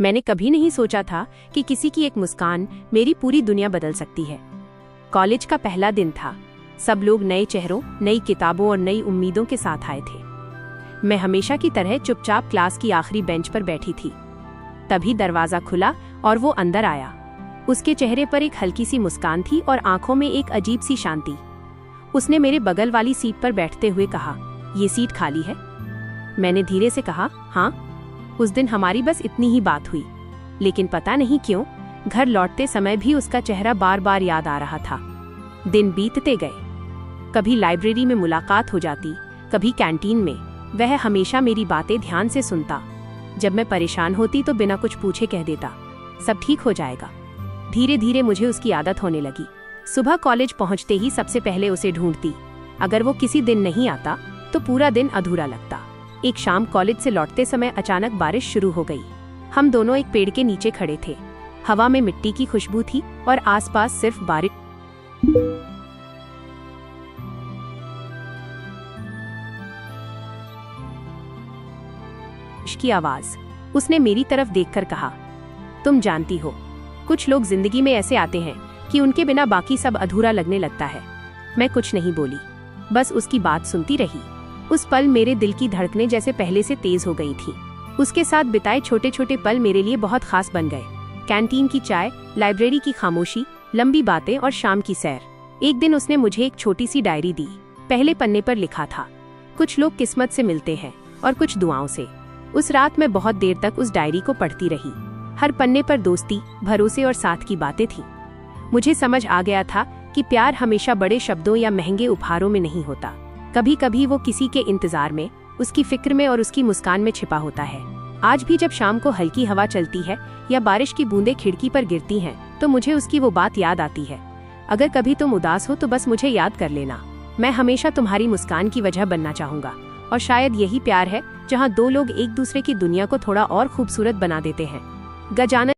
मैंने कभी नहीं सोचा था कि किसी की एक मुस्कान मेरी पूरी दुनिया बदल सकती है। कॉलेज का पहला दिन था। सब लोग नए चेहरों, नई किताबों और नई उम्मीदों के साथ आए थे। मैं हमेशा की तरह चुपचाप क्लास की आखिरी बेंच पर बैठी थी। तभी दरवाजा खुला और वो अंदर आया। उसके चेहरे पर एक हल्की सी मुस्कान थी और आंखों में एक अजीब सी शांति। उसने मेरे बगल वाली सीट पर बैठते हुए कहा, "ये सीट खाली है?" मैंने धीरे से कहा, "हाँ।" उस दिन हमारी बस इतनी ही बात हुई, लेकिन पता नहीं क्यों घर लौटते समय भी उसका चेहरा बार बार याद आ रहा था। दिन बीतते गए। कभी लाइब्रेरी में मुलाकात हो जाती, कभी कैंटीन में। वह हमेशा मेरी बातें ध्यान से सुनता। जब मैं परेशान होती तो बिना कुछ पूछे कह देता, "सब ठीक हो जाएगा।" धीरे धीरे मुझे उसकी आदत होने लगी। सुबह कॉलेज पहुंचते ही सबसे पहले उसे ढूंढती। अगर वो किसी दिन नहीं आता तो पूरा दिन अधूरा लगता। एक शाम कॉलेज से लौटते समय अचानक बारिश शुरू हो गई। हम दोनों एक पेड़ के नीचे खड़े थे। हवा में मिट्टी की खुशबू थी और आसपास सिर्फ बारिश की आवाज। उसने मेरी तरफ देखकर कहा, "तुम जानती हो, कुछ लोग जिंदगी में ऐसे आते हैं कि उनके बिना बाकी सब अधूरा लगने लगता है।" मैं कुछ नहीं बोली, बस उसकी बात सुनती रही। उस पल मेरे दिल की धड़कनें जैसे पहले से तेज हो गई थी। उसके साथ बिताए छोटे छोटे पल मेरे लिए बहुत खास बन गए। कैंटीन की चाय, लाइब्रेरी की खामोशी, लंबी बातें और शाम की सैर। एक दिन उसने मुझे एक छोटी सी डायरी दी। पहले पन्ने पर लिखा था, "कुछ लोग किस्मत से मिलते हैं और कुछ दुआओं से।" उस रात मैं बहुत देर तक उस डायरी को पढ़ती रही। हर पन्ने पर दोस्ती, भरोसे और साथ की बातें थीं। मुझे समझ आ गया था कि प्यार हमेशा बड़े शब्दों या महंगे उपहारों में नहीं होता। कभी कभी वो किसी के इंतजार में, उसकी फिक्र में और उसकी मुस्कान में छिपा होता है। आज भी जब शाम को हल्की हवा चलती है या बारिश की बूंदें खिड़की पर गिरती हैं, तो मुझे उसकी वो बात याद आती है, "अगर कभी तुम उदास हो तो बस मुझे याद कर लेना। मैं हमेशा तुम्हारी मुस्कान की वजह बनना चाहूंगा।" और शायद यही प्यार है, जहाँ दो लोग एक दूसरे की दुनिया को थोड़ा और खूबसूरत बना देते हैं। गजानन